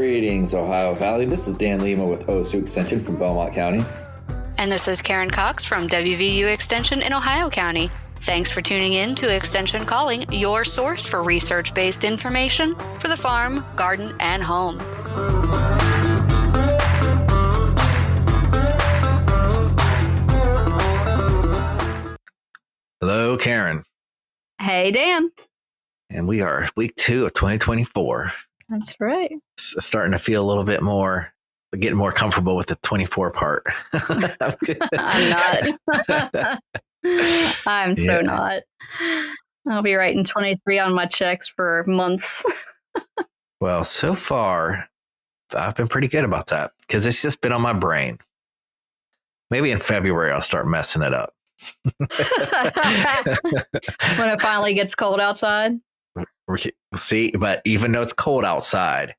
Greetings, Ohio Valley. This is Dan Lima with OSU Extension from Belmont County. And this is Karen Cox from WVU Extension in Ohio County. Thanks for tuning in to Extension Calling, your source for research-based information for the farm, garden, and home. Hello, Karen. Hey, Dan. And we are week 2 of 2024. That's right. Starting to feel a little bit more, getting more comfortable with the 24 part. I'm not. I'm so not. I'll be writing 23 on my checks for months. Well, so far, I've been pretty good about that because it's just been on my brain. Maybe in February, I'll start messing it up. When it finally gets cold outside. See, but even though it's cold outside,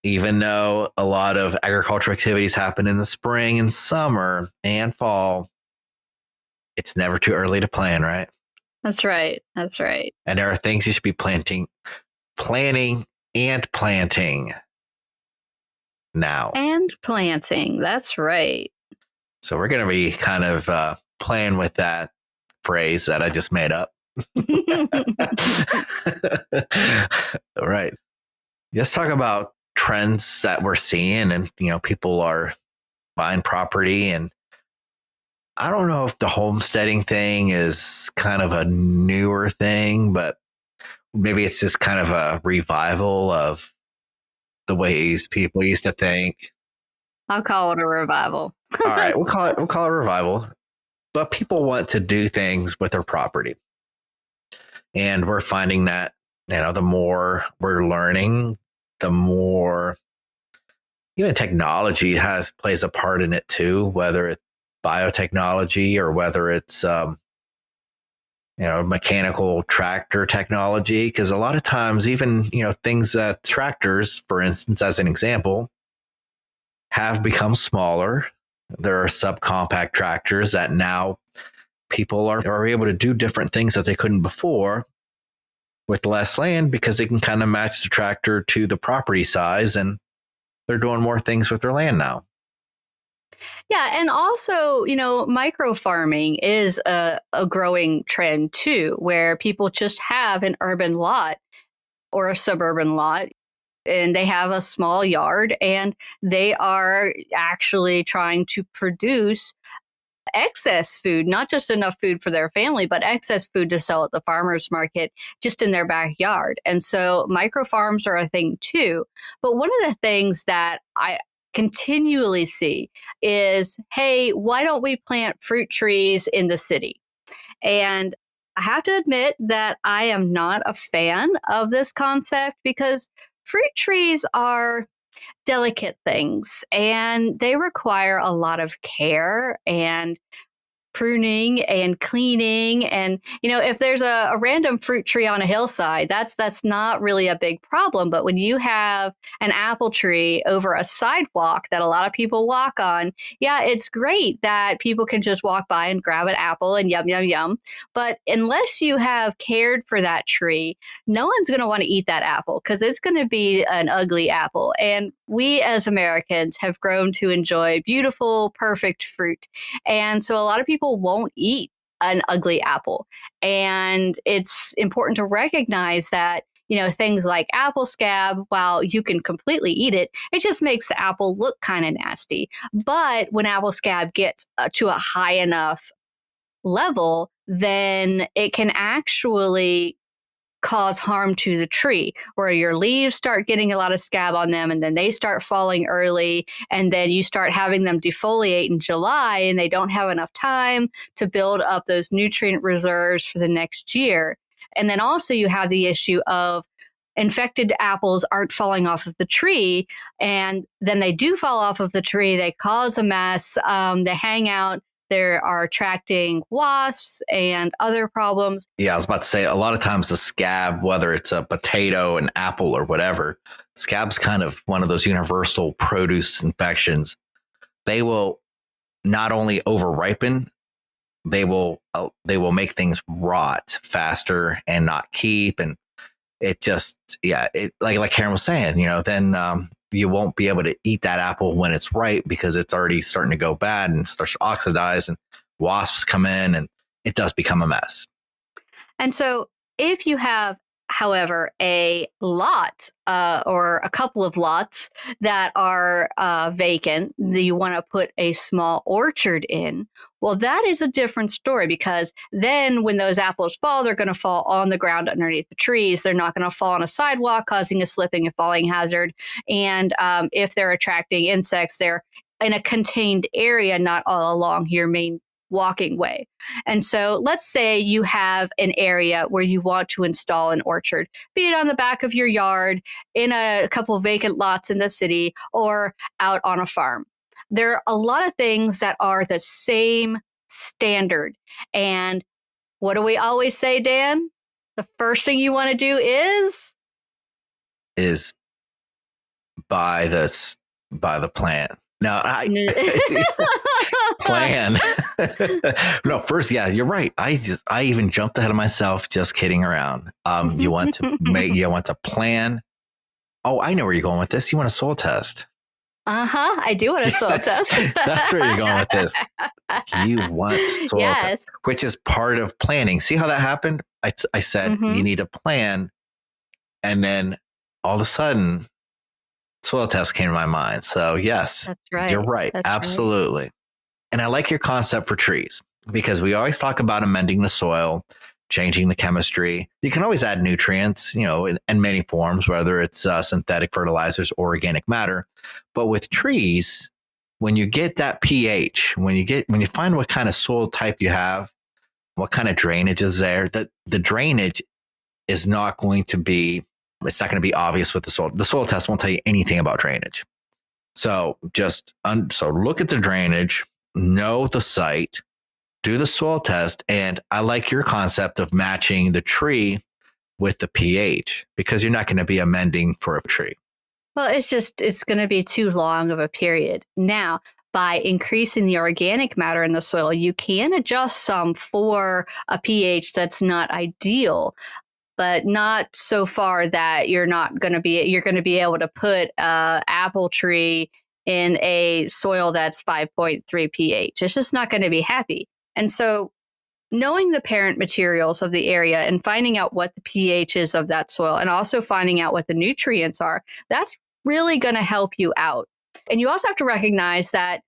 even though a lot of agricultural activities happen in the spring and summer and fall, it's never too early to plan, right? That's right. That's right. And there are things you should be planning and planting now. And planting. That's right. So we're going to be kind of playing with that phrase that I just made up. All right. Let's talk about trends that we're seeing, and people are buying property, and I don't know if the homesteading thing is kind of a newer thing, but maybe it's just kind of a revival of the ways people used to think. I'll call it a revival. All right, we'll call it a revival. But people want to do things with their property. And we're finding that, the more we're learning, the more even technology plays a part in it too, whether it's biotechnology or whether it's mechanical tractor technology. Because a lot of times, even things that tractors, for instance, as an example, have become smaller. There are subcompact tractors that now people are able to do different things that they couldn't before with less land because they can kind of match the tractor to the property size, and they're doing more things with their land now. Yeah. And also, micro farming is a growing trend too, where people just have an urban lot or a suburban lot, and they have a small yard, and they are actually trying to produce excess food, not just enough food for their family, but excess food to sell at the farmer's market just in their backyard. And so micro farms are a thing too. But one of the things that I continually see is, hey, why don't we plant fruit trees in the city? And I have to admit that I am not a fan of this concept because fruit trees are delicate things and they require a lot of care and pruning and cleaning. And, if there's a random fruit tree on a hillside, that's not really a big problem. But when you have an apple tree over a sidewalk that a lot of people walk on, yeah, it's great that people can just walk by and grab an apple and yum, yum, yum. But unless you have cared for that tree, no one's going to want to eat that apple because it's going to be an ugly apple. And we as Americans have grown to enjoy beautiful, perfect fruit. And so a lot of people won't eat an ugly apple. And it's important to recognize that, things like apple scab, while you can completely eat it, it just makes the apple look kind of nasty. But when apple scab gets to a high enough level, then it can actually cause harm to the tree, where your leaves start getting a lot of scab on them, and then they start falling early, and then you start having them defoliate in July, and they don't have enough time to build up those nutrient reserves for the next year. And then also you have the issue of infected apples aren't falling off of the tree, and then they do fall off of the tree. They cause a mess. They hang out. They are attracting wasps and other problems. Yeah, I was about to say, a lot of times the scab, whether it's a potato, an apple, or whatever, scab's kind of one of those universal produce infections. They will not only over-ripen, they will make things rot faster and not keep. And it just, yeah, it like Karen was saying, then you won't be able to eat that apple when it's ripe because it's already starting to go bad and starts to oxidize, and wasps come in, and it does become a mess. And so if you have, however, a lot or a couple of lots that are vacant that you want to put a small orchard in, well, that is a different story, because then when those apples fall, they're going to fall on the ground underneath the trees. They're not going to fall on a sidewalk, causing a slipping and falling hazard. And if they're attracting insects, they're in a contained area, not all along your main walking way. And so let's say you have an area where you want to install an orchard, be it on the back of your yard, in a couple of vacant lots in the city, or out on a farm. There are a lot of things that are the same standard. And what do we always say, Dan? The first thing you want to do is buy the plant. No, plan. No, first, yeah, you're right. I even jumped ahead of myself, just kidding around. You want to plan. Oh, I know where you're going with this. You want a soil test. I do want a soil test. That's where you're going with this. You want soil test, which is part of planning. See how that happened? I said you need a plan, and then all of a sudden, soil test came to my mind. So yes, that's right. You're right. That's absolutely. Right. And I like your concept for trees, because we always talk about amending the soil, changing the chemistry. You can always add nutrients, in many forms, whether it's synthetic fertilizers or organic matter. But with trees, when you get that pH, when you find what kind of soil type you have, what kind of drainage is there, that the drainage is not going to be, it's not going to be obvious with the soil. The soil test won't tell you anything about drainage. So so look at the drainage, know the site, do the soil test. And I like your concept of matching the tree with the pH, because you're not going to be amending for a tree. Well, it's going to be too long of a period. Now, by increasing the organic matter in the soil, you can adjust some for a pH that's not ideal, but not so far that you're going to be able to put an apple tree in a soil that's 5.3 pH. It's just not going to be happy. And so knowing the parent materials of the area and finding out what the pH is of that soil, and also finding out what the nutrients are, that's really going to help you out. And you also have to recognize that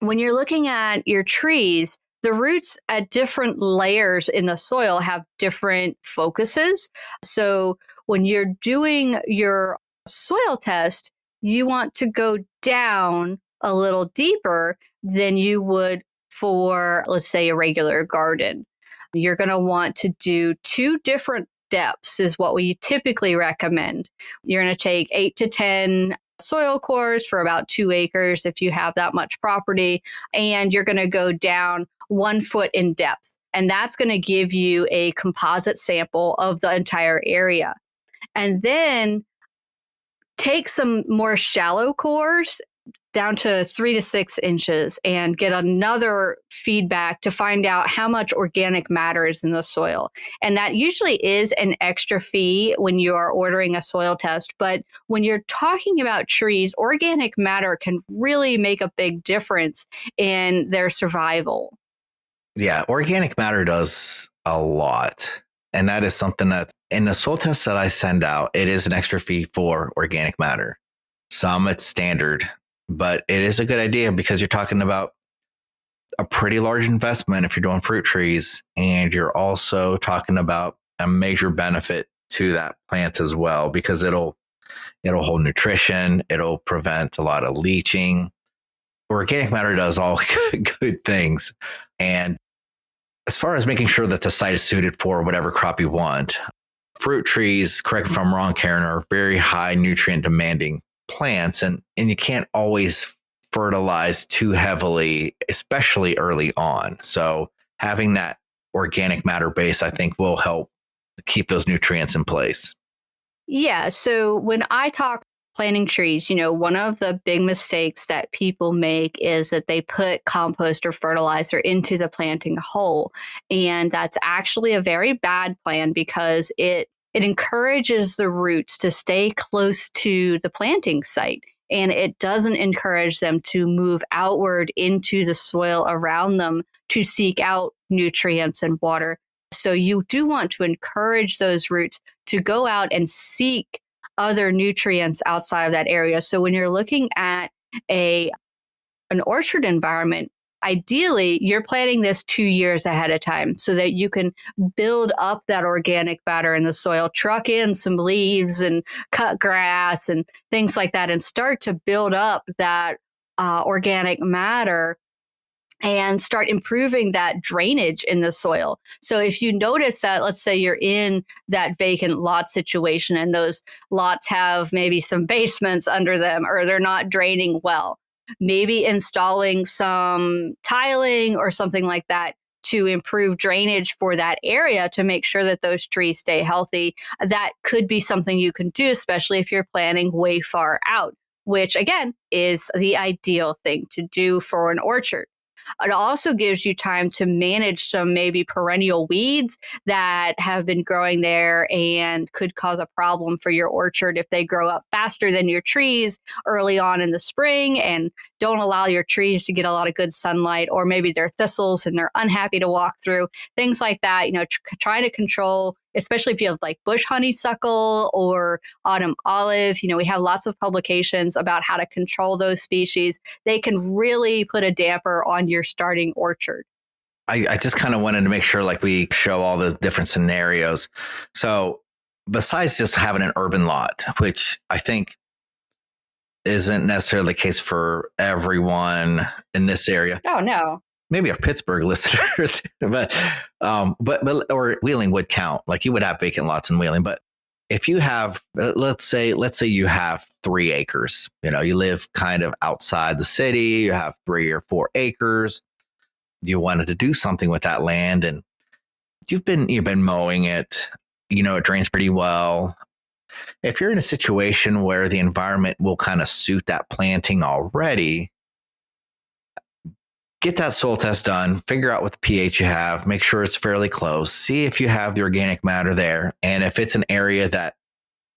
when you're looking at your trees, the roots at different layers in the soil have different focuses. So when you're doing your soil test, you want to go down a little deeper than you would for, let's say, a regular garden. You're going to want to do 2 different depths is what we typically recommend. You're going to take 8 to 10 soil cores for about 2 acres if you have that much property, and you're going to go down 1 foot in depth. And that's going to give you a composite sample of the entire area. And then take some more shallow cores down to 3 to 6 inches and get another feedback to find out how much organic matter is in the soil. And that usually is an extra fee when you are ordering a soil test. But when you're talking about trees, organic matter can really make a big difference in their survival. Yeah, organic matter does a lot. And that is something that in the soil tests that I send out, it is an extra fee for organic matter. Some it's standard, but it is a good idea because you're talking about a pretty large investment if you're doing fruit trees, and you're also talking about a major benefit to that plant as well, because it'll hold nutrition, it'll prevent a lot of leaching. Organic matter does all good things. And as far as making sure that the site is suited for whatever crop you want, fruit trees, correct me if I'm wrong, Karen, are very high nutrient demanding plants, and you can't always fertilize too heavily, especially early on. So having that organic matter base, I think, will help keep those nutrients in place. Yeah. So when I talk planting trees, one of the big mistakes that people make is that they put compost or fertilizer into the planting hole. And that's actually a very bad plan because it it encourages the roots to stay close to the planting site. And it doesn't encourage them to move outward into the soil around them to seek out nutrients and water. So you do want to encourage those roots to go out and seek other nutrients outside of that area. So when you're looking at an orchard environment, ideally you're planting this 2 years ahead of time so that you can build up that organic matter in the soil, truck in some leaves and cut grass and things like that, and start to build up that organic matter and start improving that drainage in the soil. So if you notice that, let's say you're in that vacant lot situation and those lots have maybe some basements under them or they're not draining well, maybe installing some tiling or something like that to improve drainage for that area to make sure that those trees stay healthy. That could be something you can do, especially if you're planting way far out, which again is the ideal thing to do for an orchard. It also gives you time to manage some maybe perennial weeds that have been growing there and could cause a problem for your orchard if they grow up faster than your trees early on in the spring and don't allow your trees to get a lot of good sunlight, or maybe they're thistles and they're unhappy to walk through, things like that. Trying to control, especially if you have like bush honeysuckle or autumn olive. We have lots of publications about how to control those species. They can really put a damper on your starting orchard. I just kind of wanted to make sure like we show all the different scenarios. So besides just having an urban lot, which I think isn't necessarily the case for everyone in this area. Oh, no. Maybe our Pittsburgh listeners, but or Wheeling would count. Like you would have vacant lots in Wheeling, but if you have, let's say you have 3 acres, you live kind of outside the city, you have 3 or 4 acres, you wanted to do something with that land and you've been mowing it, it drains pretty well. If you're in a situation where the environment will kind of suit that planting already, get that soil test done, figure out what the pH you have, make sure it's fairly close, see if you have the organic matter there. And if it's an area that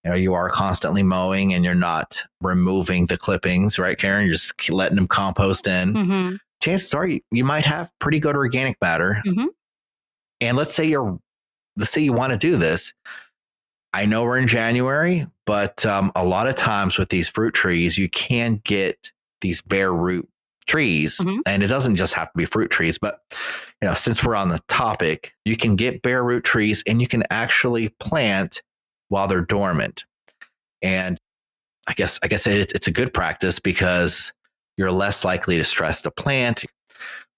you are constantly mowing and you're not removing the clippings, right, Karen? You're just letting them compost in. Mm-hmm. Chances are you might have pretty good organic matter. Mm-hmm. And let's say you want to do this. I know we're in January, but a lot of times with these fruit trees, you can get these bare root trees. Mm-hmm. And it doesn't just have to be fruit trees, but since we're on the topic, you can get bare root trees and you can actually plant while they're dormant. And I guess it's a good practice because you're less likely to stress the plant,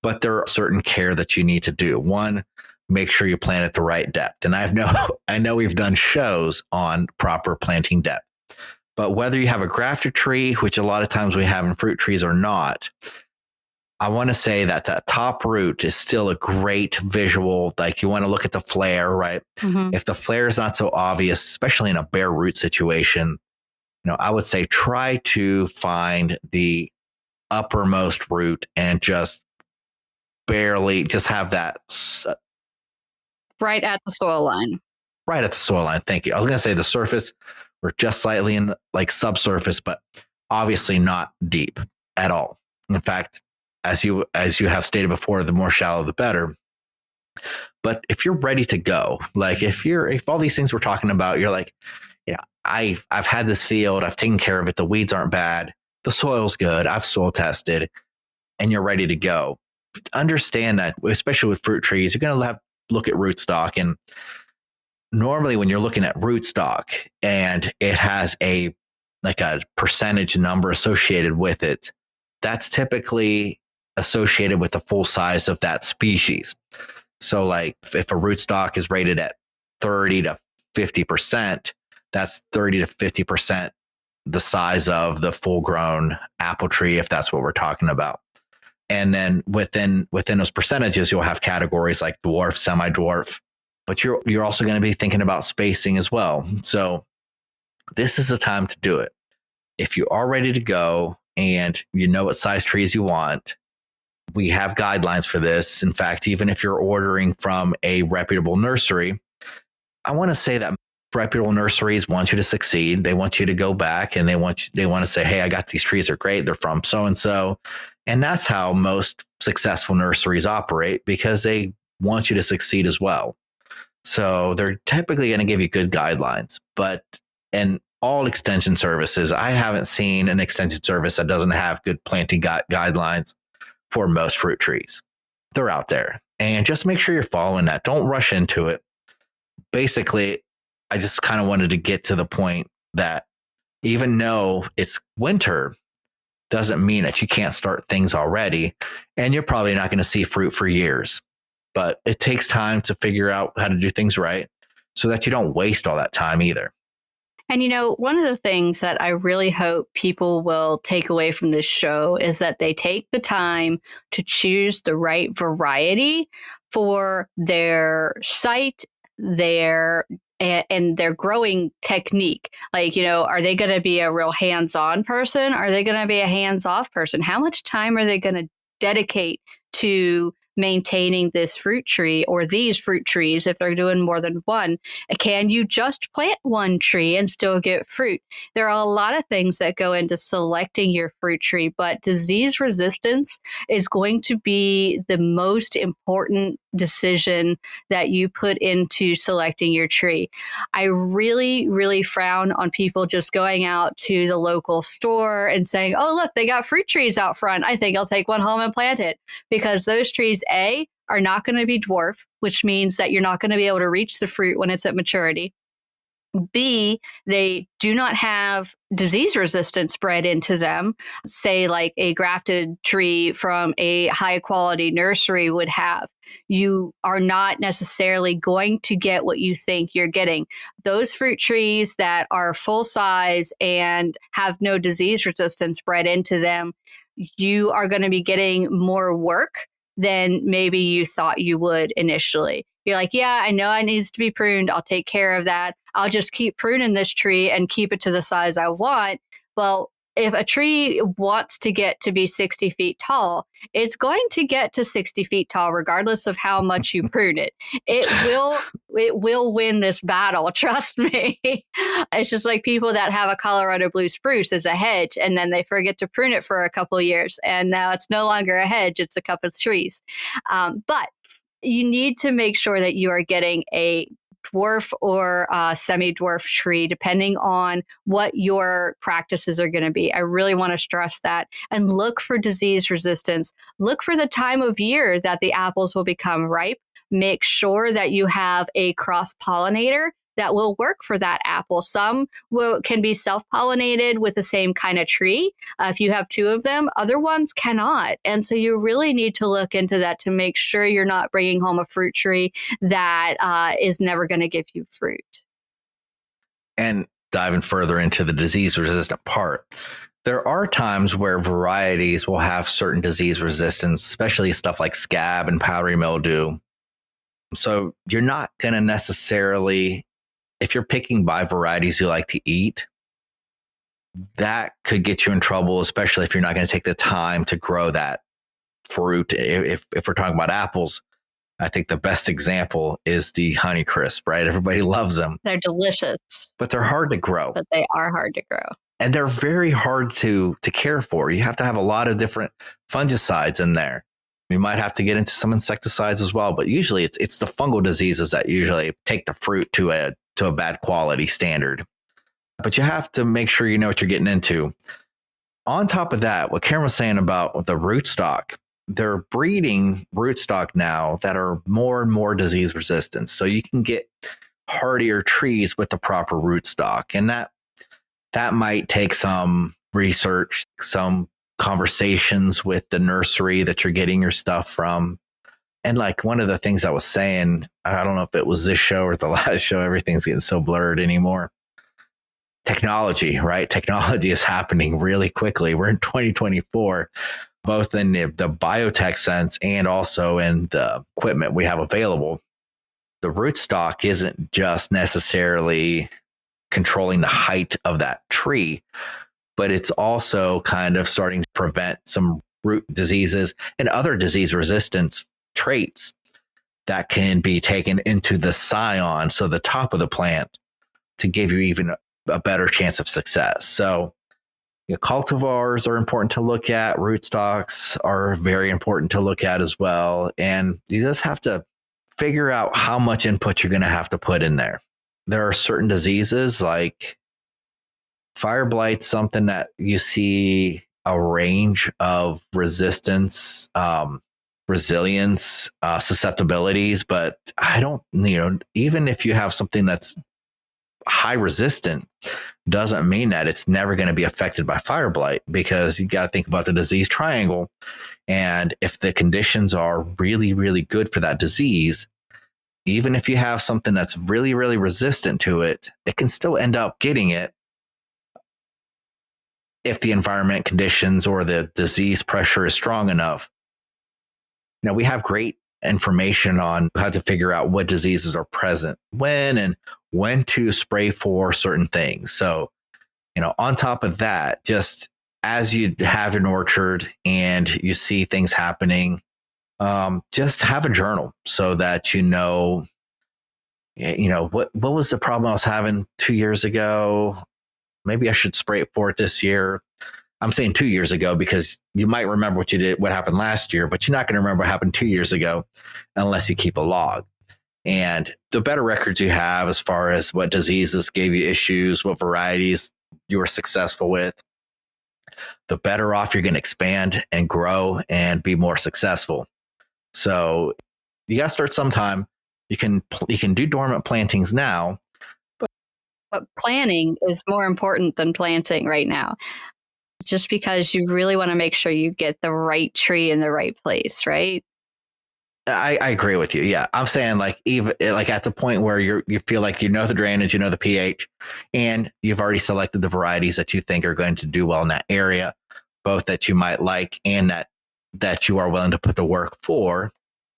but there are certain care that you need to do. One, make sure you plant at the right depth. And I know we've done shows on proper planting depth, but whether you have a grafted tree, which a lot of times we have in fruit trees or not, I want to say that that top root is still a great visual. Like you want to look at the flare, right? Mm-hmm. If the flare is not so obvious, especially in a bare root situation, I would say try to find the uppermost root and just barely just have that right at the soil line. Right at the soil line. Thank you. I was going to say the surface or just slightly in like subsurface, but obviously not deep at all. In fact, as you have stated before, the more shallow, the better. But if you're ready to go, like if all these things we're talking about, you're like, I've had this field, I've taken care of it. The weeds aren't bad. The soil's good. I've soil tested and you're ready to go. Understand that, especially with fruit trees, you're going to look at rootstock. And normally when you're looking at rootstock and it has a percentage number associated with it, that's typically associated with the full size of that species. So like if a rootstock is rated at 30 to 50%, that's 30 to 50% the size of the full grown apple tree, if that's what we're talking about. And then within those percentages, you'll have categories like dwarf, semi-dwarf, but you're also going to be thinking about spacing as well. So this is the time to do it. If you are ready to go and you know what size trees you want, we have guidelines for this. In fact, even if you're ordering from a reputable nursery, I want to say that reputable nurseries want you to succeed. They want you to go back and they want to say, hey, I got these trees, are great. They're from so-and-so. And that's how most successful nurseries operate, because they want you to succeed as well. So they're typically going to give you good guidelines. But in all extension services, I haven't seen an extension service that doesn't have good planting guidelines for most fruit trees. They're out there. And just make sure you're following that. Don't rush into it. Basically, I just kind of wanted to get to the point that even though it's winter, doesn't mean that you can't start things already. And you're probably not going to see fruit for years. But it takes time to figure out how to do things right so that you don't waste all that time either. And, one of the things that I really hope people will take away from this show is that they take the time to choose the right variety for their site, and their growing technique. Like, are they going to be a real hands-on person? Are they going to be a hands-off person? How much time are they going to dedicate to maintaining this fruit tree or these fruit trees if they're doing more than one? Can you just plant one tree and still get fruit? There are a lot of things that go into selecting your fruit tree, but disease resistance is going to be the most important decision that you put into selecting your tree. I really, really frown on people just going out to the local store and saying, oh, look, they got fruit trees out front. I think I'll take one home and plant it, because those trees, A, are not going to be dwarf, which means that you're not going to be able to reach the fruit when it's at maturity. B, they do not have disease resistance bred into them, say like a grafted tree from a high quality nursery would have. You are not necessarily going to get what you think you're getting. Those fruit trees that are full size and have no disease resistance bred into them, you are going to be getting more work than maybe you thought you would initially. You're like, yeah, I know it needs to be pruned. I'll take care of that. I'll just keep pruning this tree and keep it to the size I want. Well, if a tree wants to get to be 60 feet tall, it's going to get to 60 feet tall, regardless of how much you prune it. It will win this battle. Trust me. It's just like people that have a Colorado blue spruce as a hedge, and then they forget to prune it for a couple of years. And now it's no longer a hedge. It's a cup of trees. But you need to make sure that you are getting a dwarf or semi-dwarf tree, depending on what your practices are going to be. I really want to stress that. And look for disease resistance. Look for the time of year that the apples will become ripe. Make sure that you have a cross-pollinator that will work for that apple. Some can be self-pollinated with the same kind of tree. If you have two of them, other ones cannot. And so you really need to look into that to make sure you're not bringing home a fruit tree that is never going to give you fruit. And diving further into the disease resistant part, there are times where varieties will have certain disease resistance, especially stuff like scab and powdery mildew. So you're not going to necessarily, if you're picking by varieties you like to eat, that could get you in trouble, especially if you're not going to take the time to grow that fruit. If we're talking about apples, I think the best example is the Honeycrisp, right? Everybody loves them. They're delicious. But they're hard to grow. But they are hard to grow. And they're very hard to care for. You have to have a lot of different fungicides in there. You might have to get into some insecticides as well, but usually it's the fungal diseases that usually take the fruit to a bad quality standard. But you have to make sure you know what you're getting into. On top of that, what Karen was saying about the rootstock, they're breeding rootstock now that are more and more disease resistant. So you can get hardier trees with the proper rootstock. And that might take some research, some conversations with the nursery that you're getting your stuff from. And like one of the things I was saying, I don't know if it was this show or the last show, everything's getting so blurred anymore. Technology, right? Technology is happening really quickly. We're in 2024, both in the biotech sense and also in the equipment we have available. The rootstock isn't just necessarily controlling the height of that tree, but it's also kind of starting to prevent some root diseases and other disease resistance traits that can be taken into the scion, so the top of the plant, to give you even a better chance of success. So cultivars are important to look at. Rootstocks are very important to look at as well. And you just have to figure out how much input you're going to have to put in there. There are certain diseases like fire blight, something that you see a range of resistance, resilience, susceptibilities, but I don't, even if you have something that's high resistant, doesn't mean that it's never going to be affected by fire blight, because you got to think about the disease triangle. And if the conditions are really, really good for that disease, even if you have something that's really, really resistant to it, it can still end up getting it if the environment conditions or the disease pressure is strong enough. We have great information on how to figure out what diseases are present when and when to spray for certain things. So, on top of that, just as you have an orchard and you see things happening, just have a journal so that what was the problem I was having 2 years ago? Maybe I should spray it for it this year. I'm saying 2 years ago because you might remember what happened last year, but you're not going to remember what happened 2 years ago unless you keep a log. And the better records you have as far as what diseases gave you issues, what varieties you were successful with, the better off you're going to expand and grow and be more successful. So you got to start sometime. You can do dormant plantings now. But planning is more important than planting right now, just because you really want to make sure you get the right tree in the right place, right? I agree with you. Yeah. I'm saying even at the point where you feel like the drainage, the pH, and you've already selected the varieties that you think are going to do well in that area, both that you might like and that you are willing to put the work for.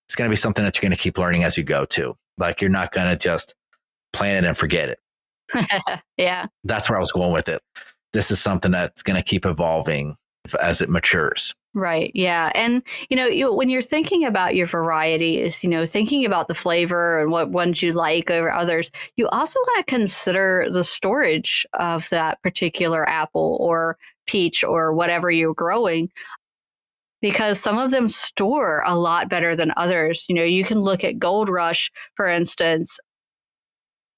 It's going to be something that you're going to keep learning as you go to. You're not going to just plan it and forget it. Yeah. That's where I was going with it. This is something that's going to keep evolving as it matures. Right. Yeah. And, when you're thinking about your varieties, thinking about the flavor and what ones you like over others, you also want to consider the storage of that particular apple or peach or whatever you're growing, because some of them store a lot better than others. You can look at Gold Rush, for instance.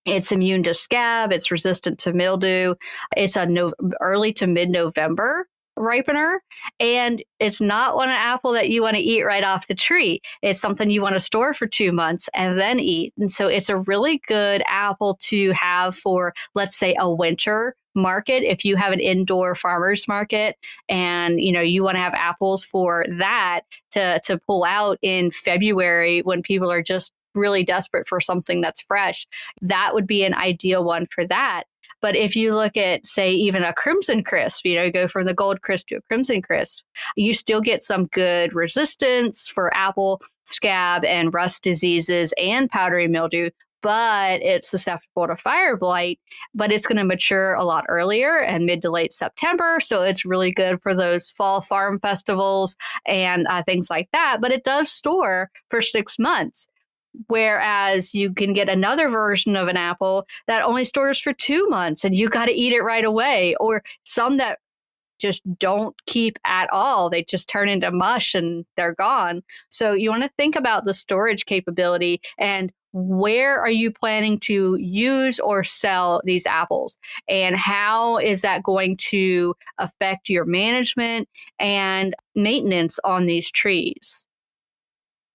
It's immune to scab. It's resistant to mildew. It's a early to mid-November ripener, and it's not an apple that you want to eat right off the tree. It's something you want to store for 2 months and then eat. And so it's a really good apple to have for, let's say, a winter market. If you have an indoor farmers market and you want to have apples for that to pull out in February when people are just really desperate for something that's fresh, that would be an ideal one for that. But if you look at, say, even a Crimson Crisp, go from the Gold Crisp to a Crimson Crisp, you still get some good resistance for apple scab and rust diseases and powdery mildew, but it's susceptible to fire blight, but it's going to mature a lot earlier and mid to late September. So it's really good for those fall farm festivals and things like that. But it does store for 6 months. Whereas you can get another version of an apple that only stores for 2 months and you got to eat it right away, or some that just don't keep at all. They just turn into mush and they're gone. So you want to think about the storage capability and where are you planning to use or sell these apples, and how is that going to affect your management and maintenance on these trees?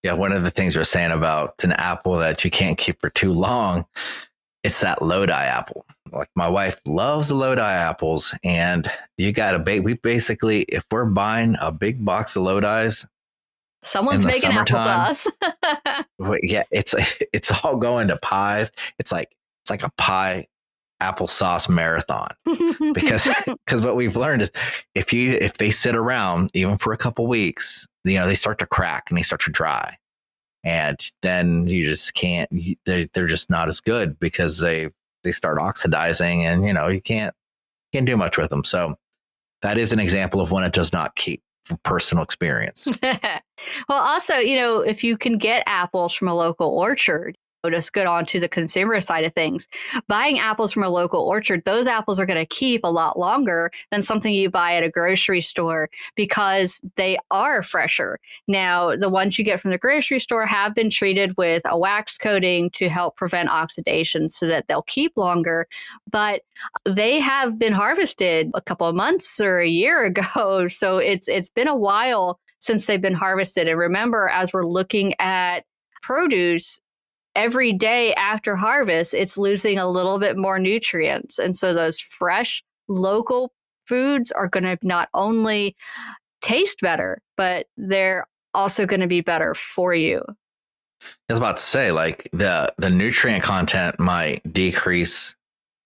Yeah, one of the things we're saying about an apple that you can't keep for too long, it's that Lodi apple. My wife loves the Lodi apples, and you got to we basically, if we're buying a big box of Lodi's, someone's making applesauce. Yeah, it's all going to pies. It's like a pie applesauce marathon because what we've learned is if they sit around even for a couple weeks, they start to crack and they start to dry, and then you just can't. They're just not as good because they start oxidizing, and you can't do much with them. So that is an example of one it does not keep, from personal experience. Well, also, if you can get apples from a local orchard, Just get on to the consumer side of things. Buying apples from a local orchard, those apples are going to keep a lot longer than something you buy at a grocery store because they are fresher. Now, the ones you get from the grocery store have been treated with a wax coating to help prevent oxidation so that they'll keep longer, but they have been harvested a couple of months or a year ago. So it's been a while since they've been harvested. And remember, as we're looking at produce, every day after harvest, it's losing a little bit more nutrients. And so those fresh local foods are going to not only taste better, but they're also going to be better for you. I was about to say, like, the nutrient content might decrease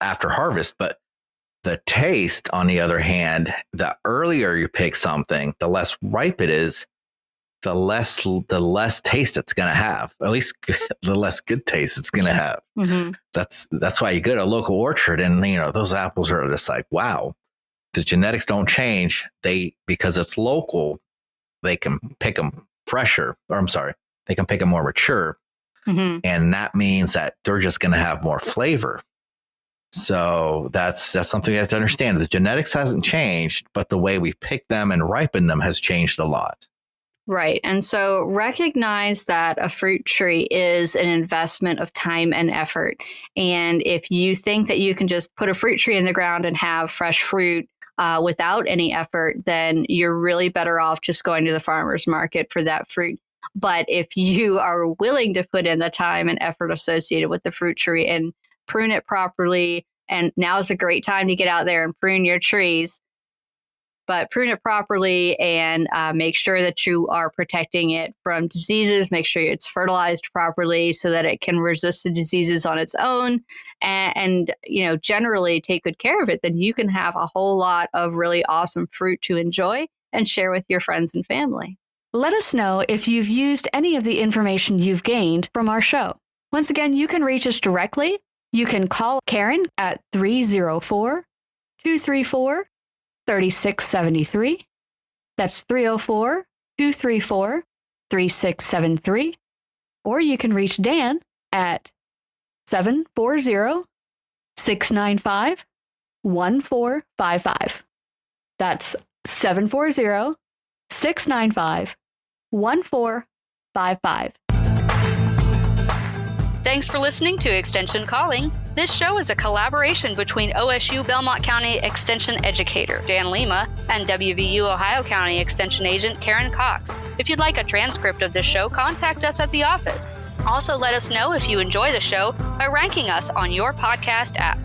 after harvest, but the taste, on the other hand, the earlier you pick something, the less ripe it is, the less taste it's going to have, at least the less good taste it's going to have. Mm-hmm. That's why you go to a local orchard and, those apples are just like, wow, the genetics don't change. Because it's local, they can pick them fresher, or I'm sorry, they can pick them more mature. Mm-hmm. And that means that they're just going to have more flavor. So that's something you have to understand. The genetics hasn't changed, but the way we pick them and ripen them has changed a lot. Right. And so recognize that a fruit tree is an investment of time and effort. And if you think that you can just put a fruit tree in the ground and have fresh fruit without any effort, then you're really better off just going to the farmer's market for that fruit. But if you are willing to put in the time and effort associated with the fruit tree and prune it properly, and now is a great time to get out there and prune your trees, but prune it properly and make sure that you are protecting it from diseases. Make sure it's fertilized properly so that it can resist the diseases on its own, and generally take good care of it. Then you can have a whole lot of really awesome fruit to enjoy and share with your friends and family. Let us know if you've used any of the information you've gained from our show. Once again, you can reach us directly. You can call Karen at 304-234-3673. That's 304-234-3673. Or you can reach Dan at 740-695-1455. That's 740-695-1455. Thanks for listening to Extension Calling. This show is a collaboration between OSU Belmont County Extension Educator Dan Lima and WVU Ohio County Extension Agent Karen Cox. If you'd like a transcript of this show, contact us at the office. Also, let us know if you enjoy the show by ranking us on your podcast app.